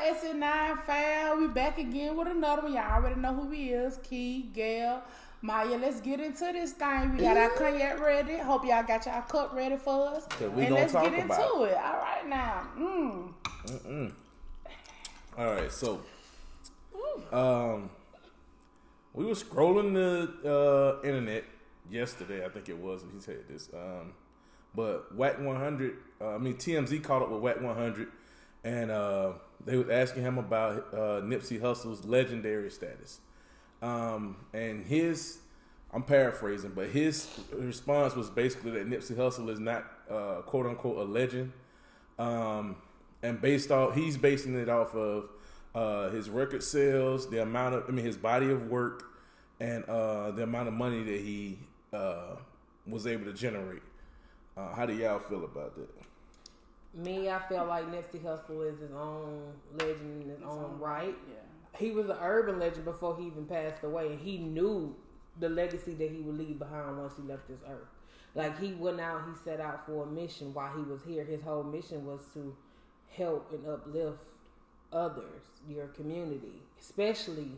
SN9 fam? We back again with another one. Y'all already know who he is. Key, Gail, Maya. Let's get into this thing. We got our cognac ready. Hope y'all got y'all cup ready for us. And let's get into it. All right now. All right, so we were scrolling the internet yesterday. I think it was. He said this. But Wack 100. TMZ caught up with Wack 100. And they was asking him about Nipsey Hussle's legendary status. And I'm paraphrasing, but his response was basically that Nipsey Hussle is not, quote unquote, a legend. And he's basing it off of his record sales, his body of work, and the amount of money that he was able to generate. How do y'all feel about that? Me, I feel like Nipsey Hussle is his own legend in his own right. Yeah. He was an urban legend before he even passed away, and he knew the legacy that he would leave behind once he left this earth. Like, he set out for a mission while he was here. His whole mission was to help and uplift others, your community, especially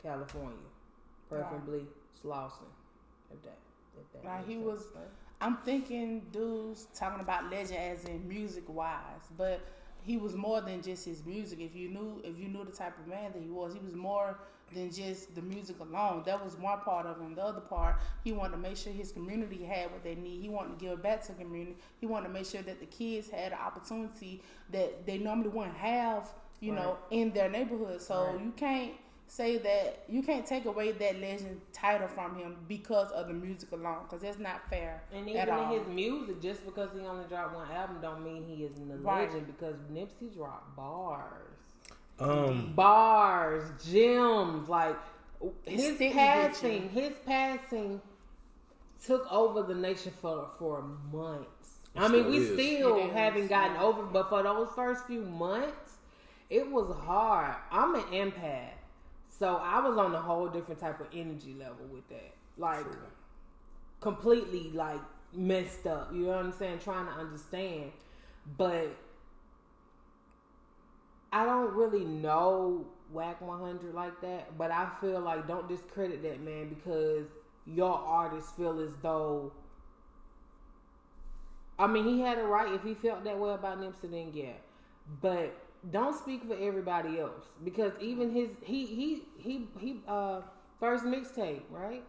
California, preferably Slauson. I'm thinking dudes talking about legend as in music wise, but he was more than just his music. If you knew the type of man that he was more than just the music alone. That was one part of him. The other part, he wanted to make sure his community had what they need. He wanted to give back to the community. He wanted to make sure that the kids had an opportunity that they normally wouldn't have, in their neighborhood. So you can't say that, you can't take away that legend title from him because of the music alone, because that's not fair. And even in his music, just because he only dropped one album don't mean he isn't a legend, because Nipsey dropped bars, gems, like his passing took over the nation for months. We still haven't gotten over, but for those first few months, it was hard. I'm an empath. So I was on a whole different type of energy level with that. Like, completely, like, messed up. You know what I'm saying? Trying to understand. But I don't really know Wack 100 like that. But I feel like, don't discredit that man, because your artists feel as though... he had a right. If he felt that way about Nipsey, then yeah. But... don't speak for everybody else, because even his first mixtape, right?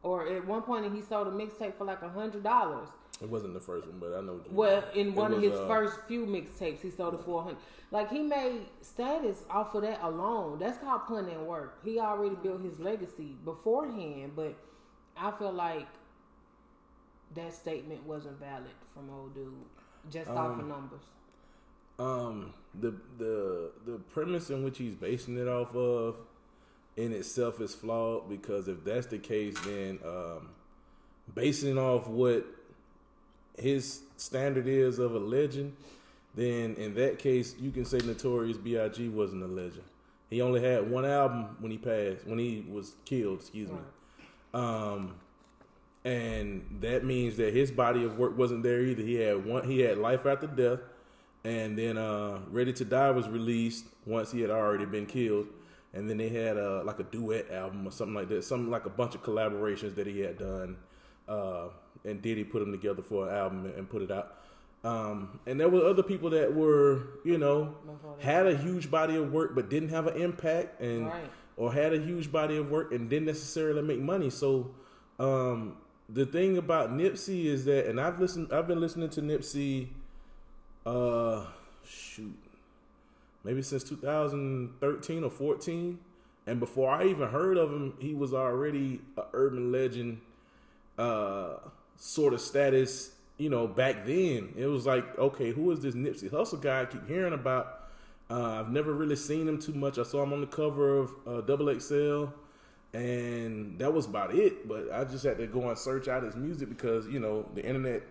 Or at one point he sold a mixtape for like $100. It wasn't the first one, but I know. In one of his first few mixtapes, he sold it for $100. Like, he made status off of that alone. That's called putting in work. He already built his legacy beforehand, but I feel like that statement wasn't valid from old dude, just off of numbers. The premise in which he's basing it off of in itself is flawed, because if that's the case, then basing off what his standard is of a legend, then in that case you can say Notorious B.I.G. wasn't a legend. He only had one album when he was killed, and that means that his body of work wasn't there either. He had Life After Death. And then Ready to Die was released once he had already been killed. And then they had like a duet album or something like that. Something like a bunch of collaborations that he had done. And Diddy put them together for an album and put it out. And there were other people that were, had a huge body of work but didn't have an impact, or had a huge body of work and didn't necessarily make money. So the thing about Nipsey is that, and I've been listening to Nipsey maybe since 2013 or 14, and before I even heard of him, he was already an urban legend sort of status. Back then it was like, okay, who is this Nipsey Hussle guy I keep hearing about? I've never really seen him too much. I saw him on the cover of XXL, and that was about it. But I just had to go and search out his music because the internet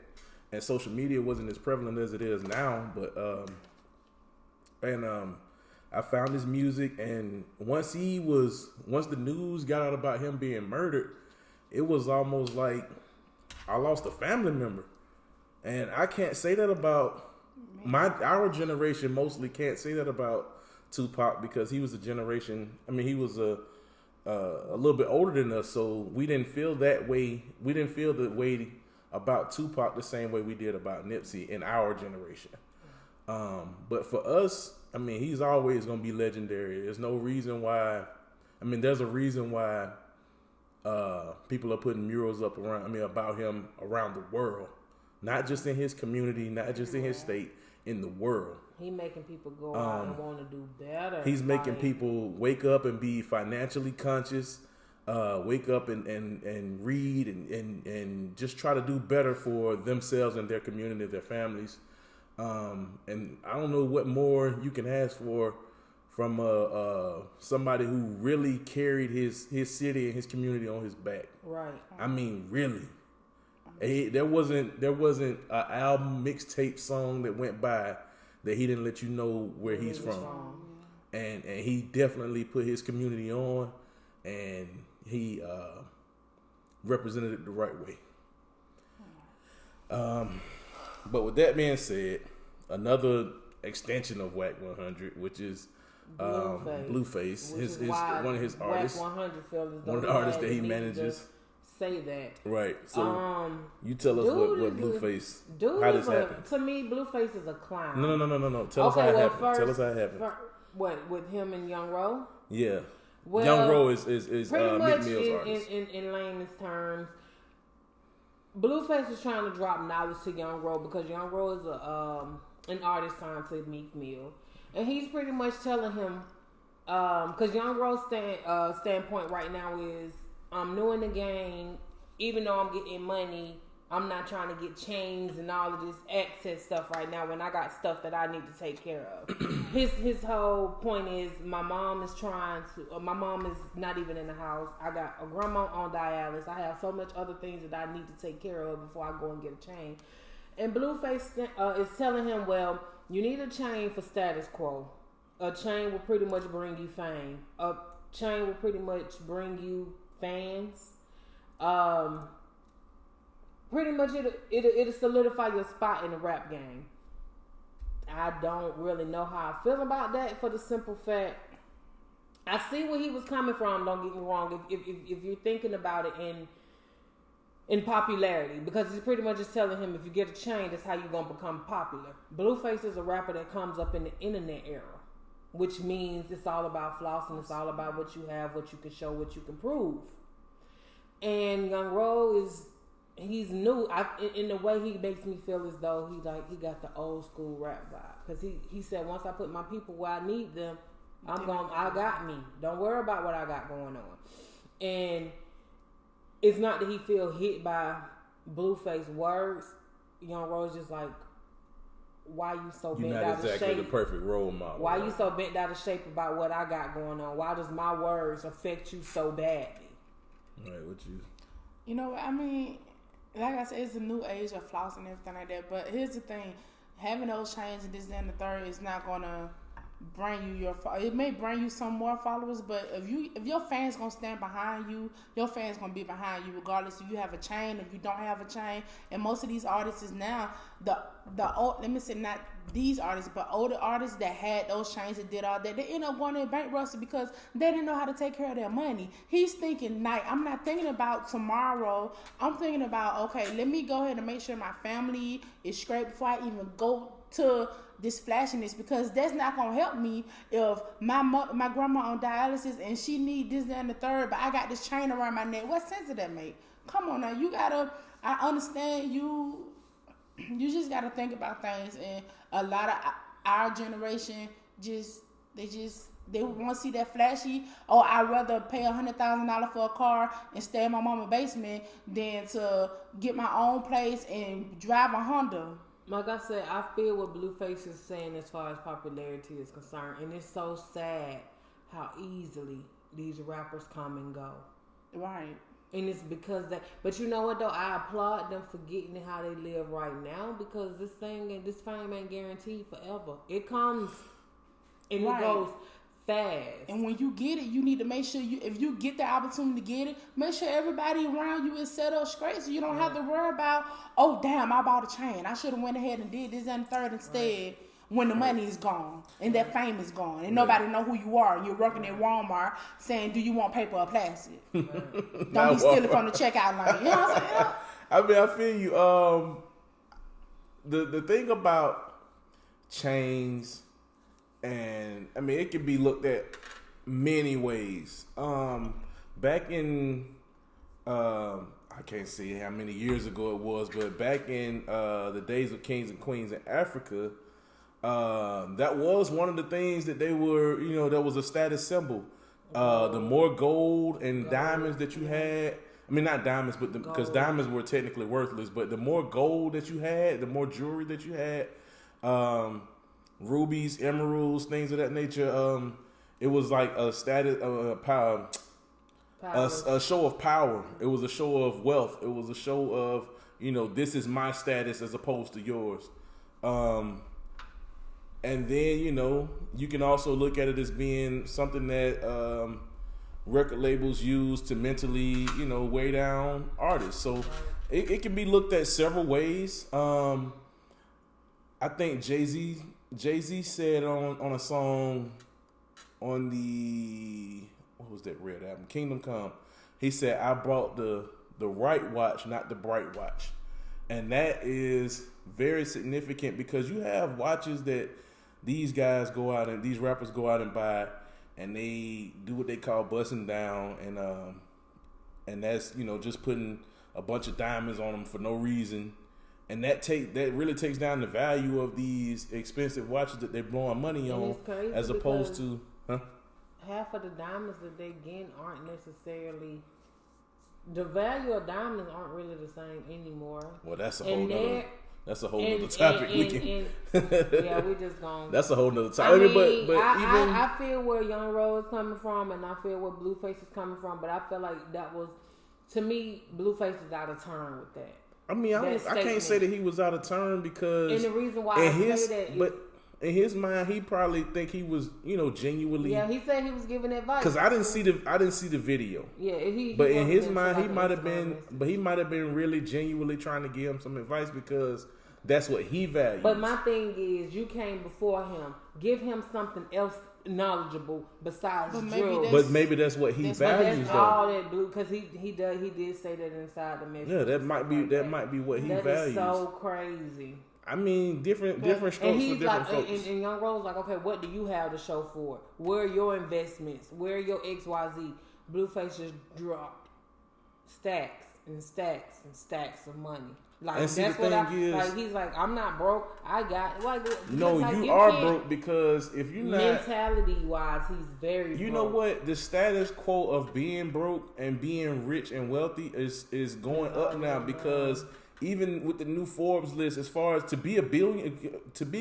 and social media wasn't as prevalent as it is now. But I found his music, and once the news got out about him being murdered, it was almost like I lost a family member. And I can't say that about our generation mostly can't say that about Tupac because he was a generation. I mean, he was a little bit older than us, so we didn't feel that way. We didn't feel the way about Tupac the same way we did about Nipsey in our generation. But for us, I mean, he's always going to be legendary. There's no reason why. I mean, there's a reason why people are putting murals up about him around the world, not just in his community, not just in his state, in the world. He making people go out and want to do better. He's making people wake up and be financially conscious, wake up and read and just try to do better for themselves and their community, their families. And I don't know what more you can ask for from somebody who really carried his city and his community on his back. Right. I mean, really. There wasn't an album, mixtape song that went by that he didn't let you know where he's from. And he definitely put his community on, and he represented it the right way. But with that being said, another extension of Wack 100, which is Blueface, one of his artists, Wack 100 one of the artists that he manages. Say that. Right. So you tell us what Blueface, how this happened. To me, Blueface is a clown. No. Tell us how it happened. Tell us how it happened. What, with him and Young Ro? Yeah. Well, Young Ro is pretty much Meek Mill's artist. In layman's terms, Blueface is trying to drop knowledge to Young Ro because Young Ro is an artist signed to Meek Mill, and he's pretty much telling him because Young Ro's standpoint right now is, I'm new in the game. Even though I'm getting money, I'm not trying to get chains and all of this access stuff right now when I got stuff that I need to take care of. His whole point is my mom is not even in the house. I got a grandma on dialysis. I have so much other things that I need to take care of before I go and get a chain. And Blueface is telling him, well, you need a chain for status quo. A chain will pretty much bring you fame. A chain will pretty much bring you fans. Pretty much it'll solidify your spot in the rap game. I don't really know how I feel about that for the simple fact I see where he was coming from. Don't get me wrong. If you're thinking about it in popularity, because he's pretty much just telling him if you get a chain, that's how you're gonna become popular. Blueface is a rapper that comes up in the internet era, which means it's all about flossing. It's all about what you have, what you can show, what you can prove. And Young Ro he's new. In the way he makes me feel as though he got the old school rap vibe. Because he said, once I put my people where I need them, I got me. Don't worry about what I got going on. And it's not that he feel hit by Blueface words. Young Ro's just like, why you so bent out of shape? You're not exactly the perfect role model. Why you so bent out of shape about what I got going on? Why does my words affect you so badly? Right, what you? You know, I mean, like I said, it's a new age of floss and everything like that. But here's the thing: having those chains and this, that, and the third is not gonna bring you it may bring you some more followers, but if your fans gonna stand behind you, your fans gonna be behind you regardless if you have a chain, if you don't have a chain. And most of these artists is now the old, let me say not these artists, but older artists that had those chains that did all that, they end up going in bankruptcy because they didn't know how to take care of their money. He's thinking night. I'm not thinking about tomorrow. I'm thinking about, okay, let me go ahead and make sure my family is straight before I even go to this flashiness, because that's not gonna help me if my grandma on dialysis and she need this, that, and the third, but I got this chain around my neck. What sense does that make? Come on now, I understand you just gotta think about things, and a lot of our generation they want to see that flashy. Oh, I'd rather pay $100,000 for a car and stay in my mama's basement than to get my own place and drive a Honda. Like I said, I feel what Blueface is saying as far as popularity is concerned. And it's so sad how easily these rappers come and go. Right. And it's because but you know what though? I applaud them for getting how they live right now, because this fame ain't guaranteed forever. It comes and It goes fast. And when you get it, you need to make sure if you get the opportunity to get it, make sure everybody around you is set up straight so you don't have to worry about, oh damn, I bought a chain. I should have went ahead and did this and third instead when the money is gone and that fame is gone and nobody know who you are and you're working at Walmart saying, do you want paper or plastic? Don't be stealing from the checkout line. You know what I'm saying? I mean, I feel you. The thing about chains, and I mean, it can be looked at many ways. Back in, I can't say how many years ago it was, but back in the days of kings and queens in Africa, that was one of the things that they were, that was a status symbol. The more gold and diamonds that you had, I mean, not diamonds, but because diamonds were technically worthless, but the more gold that you had, the more jewelry that you had, rubies, emeralds, things of that nature. It was like a status, power, a show of power. It was a show of wealth. It was a show of, this is my status as opposed to yours. And then, you can also look at it as being something that record labels use to mentally, weigh down artists. So it can be looked at several ways. I think Jay-Z said on a song on the, what was that red album? Kingdom Come. He said, I brought the right watch, not the bright watch. And that is very significant because you have watches that these guys go out and these rappers go out and buy, and they do what they call busting down, and that's just putting a bunch of diamonds on them for no reason, and that really takes down the value of these expensive watches that they're blowing money on, as opposed to half of the diamonds that they get aren't necessarily. The value of diamonds aren't really the same anymore. Well, that's a whole nother. That's a whole nother topic. Yeah, we just gonna. That's a whole nother topic. I feel where Young Roll is coming from, and I feel where Blueface is coming from. But I feel like that was, to me, Blueface is out of turn with that. I mean, I can't say that he was out of turn because. And the reason why I say that, but in his mind, he probably think he was, genuinely. Yeah, he said he was giving advice. Because I didn't see the video. Yeah, but in his mind, he might have been, really genuinely trying to give him some advice because that's what he values. But my thing is, you came before him. Give him something else knowledgeable besides drugs. But maybe that's what he values. That's all that Blue, because he did say that inside the message. Yeah, that might be what he values. That is so crazy. I mean, different strokes for different folks. And Young Roll's like, okay, what do you have to show for it? Where are your investments? Where are your XYZ? Blueface just dropped stacks and stacks and stacks of money. Like, and see, that's the what thing is, like, he's like, I'm not broke. I got like. No, like, you are broke because if you're not mentality wise, he's very. You broke. know what? The status quo of being broke and being rich and wealthy is going up now because. Even with the new Forbes list, as far as to be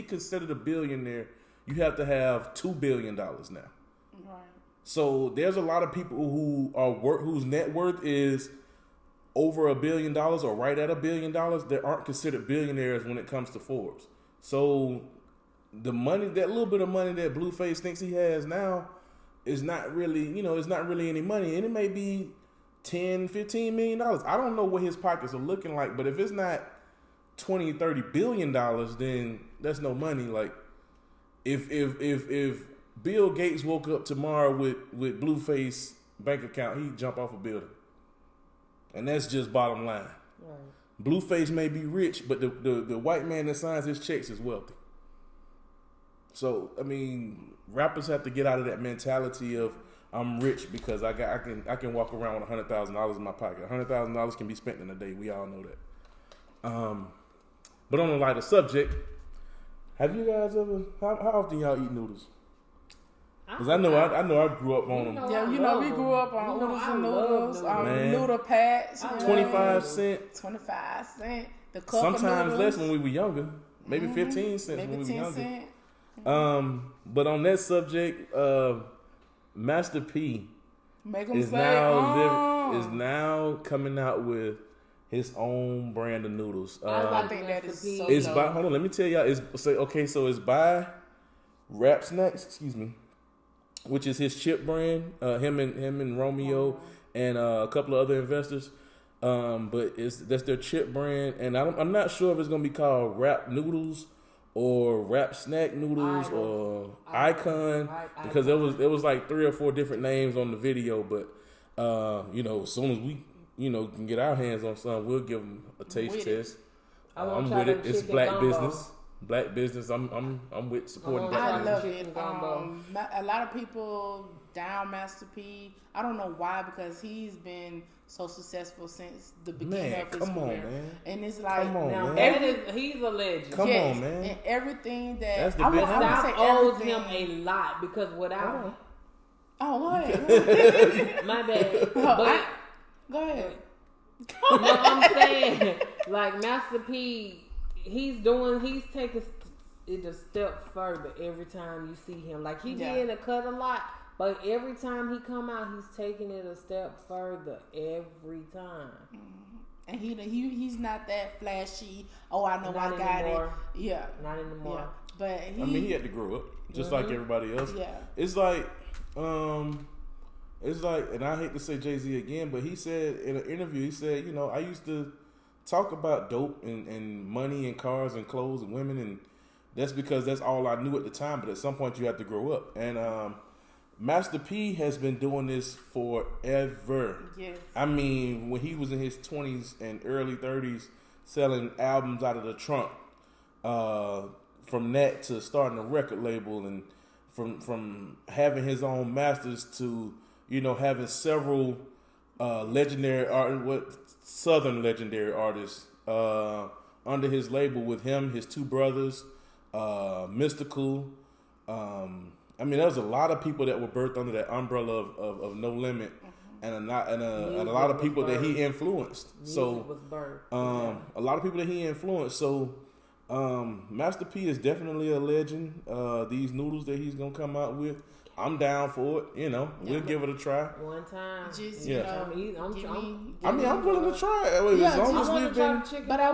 considered a billionaire, you have to have $2 billion now. Right. So there's a lot of people whose net worth is over $1 billion or right at $1 billion that aren't considered billionaires when it comes to Forbes. So the money, that little bit of money that Blueface thinks he has now, is not really, it's not really any money, and it may be $10-15 million. I don't know what his pockets are looking like, but if it's not $20-30 billion, then that's no money. Like if Bill Gates woke up tomorrow with Blueface bank account, he'd jump off a building, and that's just bottom line. Right. Blueface may be rich, but the white man that signs his checks is wealthy. So I mean, rappers have to get out of that mentality of I'm rich because I can walk around with $100,000 in my pocket. $100,000 can be spent in a day. We all know that. But on a lighter subject, have you guys ever? How often y'all eat noodles? Because I know I grew up on them. Yeah, we grew up on oodles and noodles, noodle packs. 25 cents. 25 cents. The cup sometimes of less when we were younger. Maybe 15 cents when we were younger. But on that subject, Master P is now coming out with his own brand of noodles. I think that is so it's by, hold on, let me tell y'all. So it's by Rap Snacks. Excuse me. which is his chip brand. Him and Romeo and a couple of other investors. But that's their chip brand, and I'm not sure if it's gonna be called Rap Noodles or Rap Snack Noodles or Icon, because there was like 3 or 4 different names on the video. But as soon as we can get our hands on some, we'll give them a taste test. I'm with it. It's black business. Black business. I'm with supporting black business. I love it. A lot of people down Master P. I don't know why, because he's been so successful since the beginning of his career. Man. And it's like he's a legend. Come on, man. And everything that South owes him a lot, because without go ahead. My bad. Go ahead. No, I'm saying, like, Master P, he's taking it a step further every time you see him. Like, he be in the cut a lot, but every time he come out, he's taking it a step further every time. Mm-hmm. And he's not that flashy. Oh, I know I got it. Yeah, not anymore. Yeah. But he had to grow up just like everybody else. Yeah, it's like, and I hate to say Jay-Z again, but he said in an interview, he said, I used to talk about dope and money and cars and clothes and women, and that's because that's all I knew at the time. But at some point, you have to grow up. And Master P has been doing this forever. Yes. I mean, when he was in his 20s and early 30s, selling albums out of the trunk, from that to starting a record label, and from having his own masters to having several Southern legendary artists under his label with him, his 2 brothers, Mystical. I mean, there was a lot of people that were birthed under that umbrella of No Limit, and a lot of people that he influenced. So, a lot of people that he influenced. So, Master P is definitely a legend. These noodles that he's gonna come out with, I'm down for it. We'll give it a try. One time. Just, I'm willing to try it. As long as we've been. But I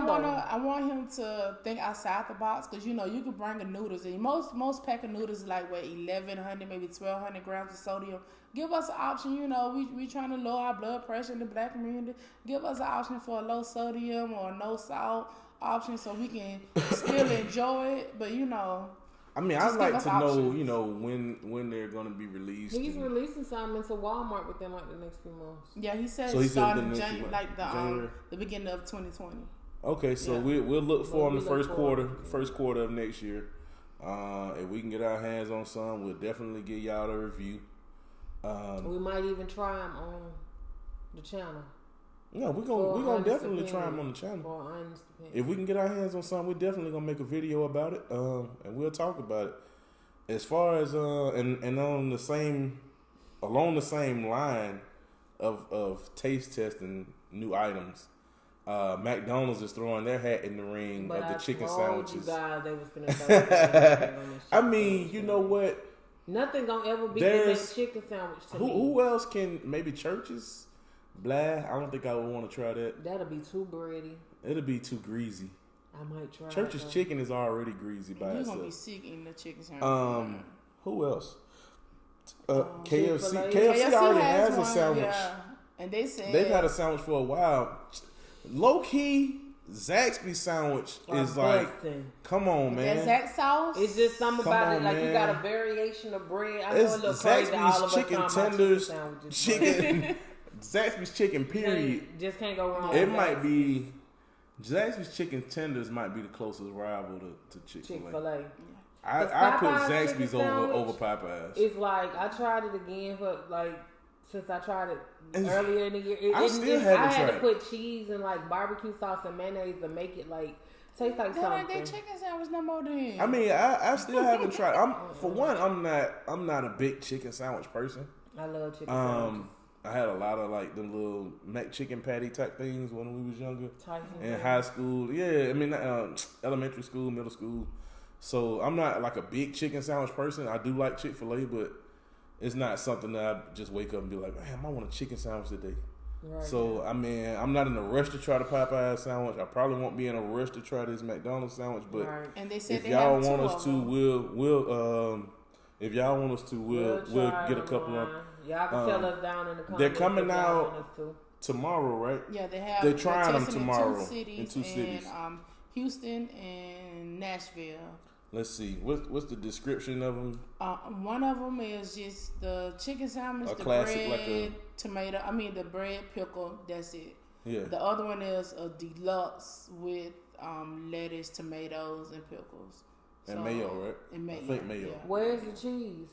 want him to think outside the box, because you could bring a noodles, and most pack of noodles is like 1,100, maybe 1,200 grams of sodium. Give us an option. We trying to lower our blood pressure in the black community. Give us an option for a low sodium or no salt option, so we can still enjoy it. But I mean, I'd like to know, when they're going to be released. He's releasing something into Walmart within like the next few months. Yeah, he said starting January, the beginning of 2020. Okay, so we'll look for him the first quarter of next year. If we can get our hands on some, we'll definitely give y'all a review. We might even try him on the channel. Yeah, we're gonna definitely try them on the channel. If we can get our hands on something, we're definitely gonna make a video about it, and we'll talk about it. As far as and along the same line of taste testing new items, McDonald's is throwing their hat in the ring of the chicken sandwiches. I mean, you know what? Nothing gonna ever beat that chicken sandwich to me. Who else can? Maybe Church's. Blah, I don't think I would want to try that. That'll be too bready. It'll be too greasy. I might try. Church's chicken is already greasy by itself. You're gonna be sick eating the chicken sandwich. Who else? KFC. KFC already has a sandwich. Yeah. And they said they've had a sandwich for a while. Low key, Zaxby's sandwich is like, come on, man. That Zax sauce? It's just something about it. Like, you got a variation of bread. I know a little crazy that all of us chicken tenders, chicken. Zaxby's chicken, period. Just can't go wrong. It might be Zaxby's chicken tenders might be the closest rival to Chick-fil-A. I put Zaxby's over Popeyes. It's like I tried it again, but since I tried it earlier in the year, I had to put cheese and barbecue sauce and mayonnaise to make it taste like something. They chicken sandwich no more than. I mean, I still haven't tried. I'm not a big chicken sandwich person. I love chicken sandwiches. I had a lot of them little Mac chicken patty type things when we was younger. In high school. Yeah, I mean, elementary school, middle school. So I'm not a big chicken sandwich person. I do like Chick-fil-A, but it's not something that I just wake up and be like, man, I want a chicken sandwich today. Right. So, I mean, I'm not in a rush to try the Popeye sandwich. I probably won't be in a rush to try this McDonald's sandwich, but and they said if y'all want us to, we'll If y'all want us to, we'll get a couple of. Y'all can tell us down in the comments. They're coming out tomorrow, right? Yeah, they have. They're trying them tomorrow in two cities. Houston and Nashville. Let's see. What's the description of them? One of them is just the chicken sandwich, the classic, bread, tomato. The bread, pickle. That's it. Yeah. The other one is a deluxe with lettuce, tomatoes, and pickles. And mayo, right? And mayo. I think mayo. Yeah. Where's the cheese?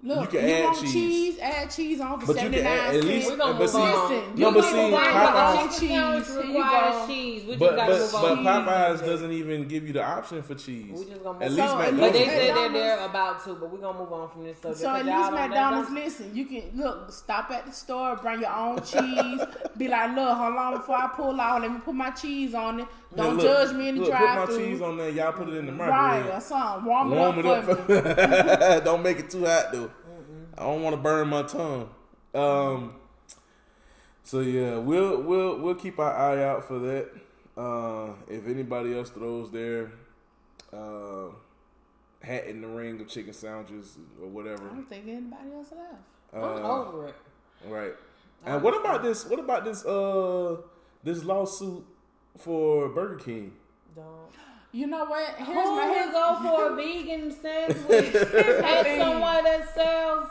Look, you can add want cheese. Add cheese on for but 79 you can add, at least, We're gonna but move on. Popeyes cheese requires cheese. We just gotta move on. But Popeyes doesn't even give you the option for cheese. We just gonna move at least on. McDonald's. But they said that they're about to, but we're gonna move on from this subject. So at least McDonald's, listen, you can stop at the store, bring your own cheese. Be like, look, hold on before I pull out. Let me put my cheese on it. Don't judge me in the drive-thru. Put my cheese on there. Y'all put it in the microwave. Right, or something. Warm it up for me. Don't make it too hot though. I don't want to burn my tongue. So yeah, we'll keep our eye out for that. If anybody else throws their hat in the ring of chicken sandwiches or whatever, I don't think anybody else left. I'm over it. Right. And what about this? What about this lawsuit for Burger King? Don't. You know what? Who would go for a vegan sandwich at someone that sells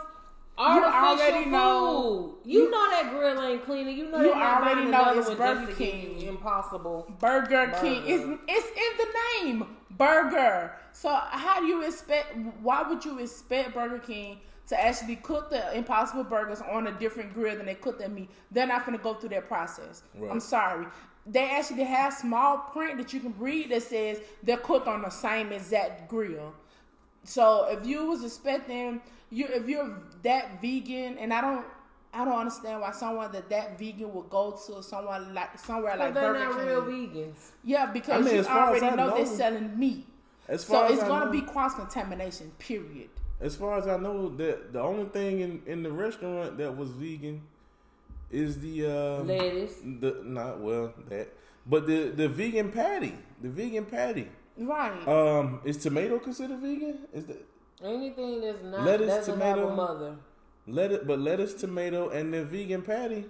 artificial food? You know that grill ain't clean. You know you already know it's Burger Burger King. Impossible. Burger King. It's in the name. Burger. So how do you expect? Why would you expect Burger King to actually cook the Impossible Burgers on a different grill than they cook their meat? They're not going to go through that process. Right. I'm sorry. They actually have small print that you can read that says they're cooked on the same exact grill. So if you was expecting if you're that vegan, and I don't understand why someone that vegan would go to somewhere like Burger King. They're not real vegans. Yeah, because you already know they're selling meat. So it's going to be cross contamination. Period. As far as I know, the only thing in the restaurant that was vegan is the lettuce. But the vegan patty. The vegan patty. Right. Is tomato considered vegan? Is that anything that's not lettuce, doesn't tomato, have a mother? Lettuce, tomato, and the vegan patty.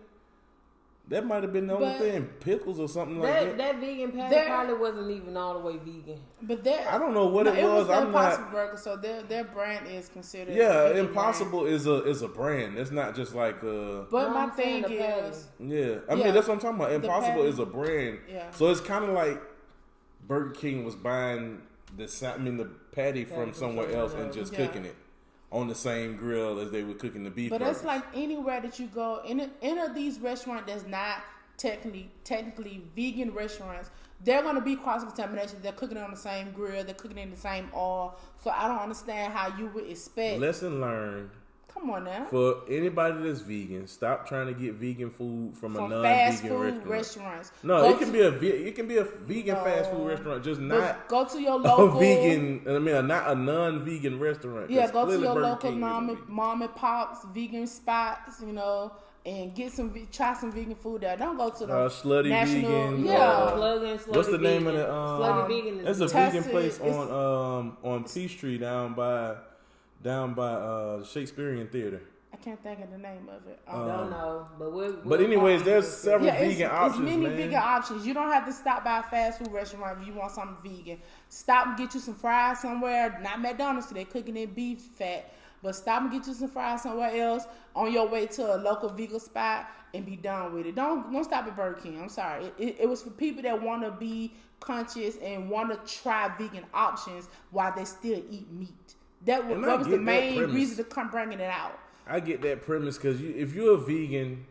That might have been the only thing. Pickles or something like that. That vegan patty probably wasn't even all the way vegan. But I don't know what it was. I'm Impossible Burger, so their brand is considered. Yeah, Impossible brand. is a brand. It's not just like. But my thing is. Yeah, I mean that's what I'm talking about. Impossible is a brand. Yeah. So it's kind of like Burger King was buying the patty from somewhere else and just cooking it on the same grill as they were cooking the beef. But that's like anywhere that you go, in of these restaurants that's not technically vegan restaurants, they're going to be cross-contamination. They're cooking it on the same grill. They're cooking it in the same oil. So I don't understand how you would expect. Lesson learned. Come on now. For anybody that's vegan, stop trying to get vegan food from a non-vegan fast food restaurants. No, it can be a vegan fast food restaurant, just not go to your local vegan. Not a non-vegan restaurant. Yeah, go to your local mom and pops vegan spots, and try some vegan food there. Don't go to the Slutty national, vegan. Slutty what's the name of the? Slutty vegan. That's a vegan place on Peachtree down by the Shakespearean Theater. I can't think of the name of it. I don't know, but anyways, there's several vegan options. There's many vegan options. You don't have to stop by a fast food restaurant if you want something vegan. Stop and get you some fries somewhere. Not McDonald's because they're cooking in beef fat. But stop and get you some fries somewhere else on your way to a local vegan spot and be done with it. Don't stop at Burger King. I'm sorry. It was for people that want to be conscious and want to try vegan options while they still eat meat. That was the main reason to come bringing it out. I get that premise because if you're a vegan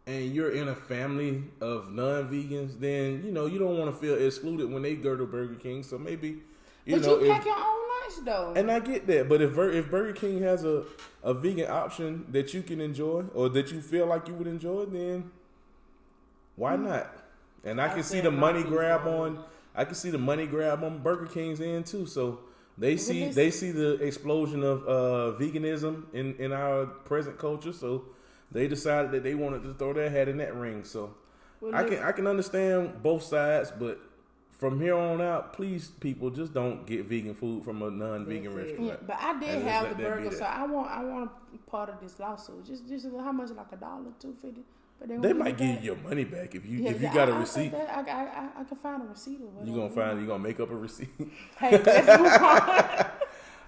and you're in a family of non-vegans, then you don't want to feel excluded when they go to Burger King. So maybe you pack your own lunch though. And I get that, but if Burger King has a vegan option that you can enjoy or that you feel like you would enjoy, then why not? And I can see the money grab on. I can see the money grab on Burger King's end too. So. They see the explosion of veganism in our present culture, so they decided that they wanted to throw their hat in that ring. So I can understand both sides, but from here on out, please, people, just don't get vegan food from a non-vegan restaurant. Yeah, but I did have the burger, so I want part of this lawsuit. Just how much? Like $1, $2.50. But they might give you your money back if you got a receipt. I can find a receipt or You whatever. gonna make up a receipt? Hey, let's move on.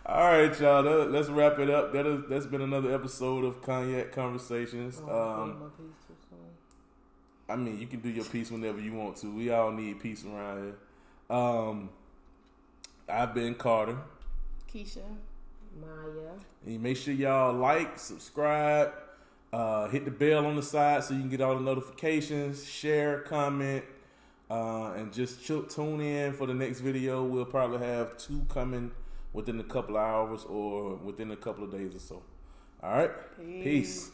All right, y'all. Let's wrap it up. That's been another episode of Cognac Conversations. I mean, you can do your piece whenever you want to. We all need peace around here. I've been Carter. Keisha. Maya. And make sure y'all like, subscribe, hit the bell on the side so you can get all the notifications, share, comment, and just tune in for the next video. We'll probably have 2 coming within a couple of hours or within a couple of days or so. All right? Peace.